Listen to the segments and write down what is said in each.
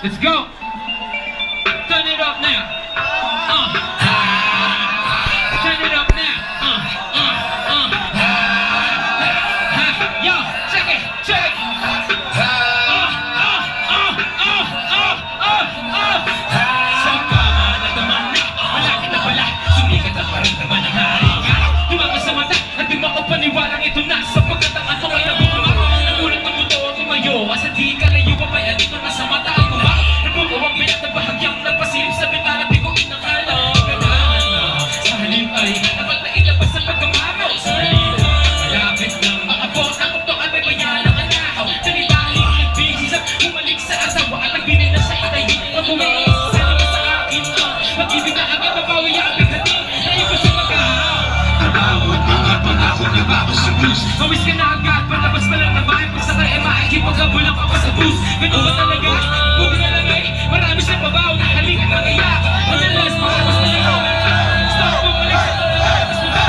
Let's go! Turn it up now! Turn it up now! Yo, check it! Check it! Saan ka man at naman na malaki na pala, sumikat at parang naman ang hari ka. Tumama sa mata at di makapaniwalang ito na, sapagkat ang ato ay nabukma. Nagulat ang mundo at tumayo, asa di ka layo pa ba yan ito nasa mata ay kuma. Nagbubuwang bilat na bahagyang nagpasilip sa bitara, di ko inakala. Sa halip ay dapat na ilabas sa pagkamamaw. Sa halip malapit ng maabot ang tuktoan may bayan ang anahaw. Tanibalik nagbihis at bumalik sa asawa at nagbili na sa itayin. Mabuwi sana ba sa akin mag-ibig na agad mabawi ang bighatin na iba sa magkahaw. Abawot mga pangako na bago sa blues. Mawis ka na agad, palabas pa lang naman. Kung sakay ay makikipagkabulang ka pa sa boost. Ganun ba talaga? Buti na lang ay marami siyang babaw na halik at mag-iyak. Madalas maramos na lang ako. Stop, bumalik sa talagas mo ba?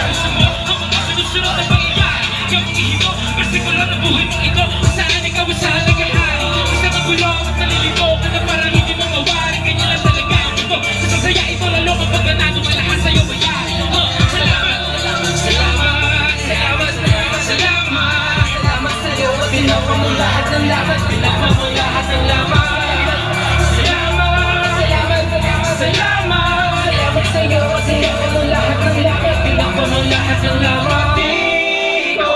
Gusto mo ang mga sunod-sunod na pangyayari. Yung ihimo, versikulo na buhay mo ito. Kung saan ikaw ang sa nagahari. Isang magulong at nalilito ka na parang hindi mo mawari. Ganyan lang talaga ang mundo. Sa sasaya ito lalo kapag ganado malakas sa'yo mayari. Salamat, salamat, salamat, salamat, salamat, salamat. Salamat sa'yo at ginawa mo lahat ng laban. Ginawa mo lahat ng laban. Salamat, salamat, salamat, salamat. Salamat sa'yo at ginawa mo lahat ng laban. Ginawa mo lahat ng laban. Di ko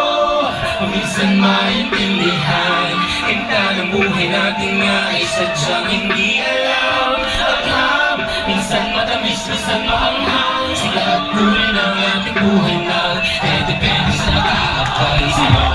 paminsan maintindihan. Kinta ng buhay natin nga ay sadyang hindi alam. Alam, minsan matamis, minsan maanghang. Sa lahat tuloy ng ating buhay na depende sa nag-aakay sa'yo.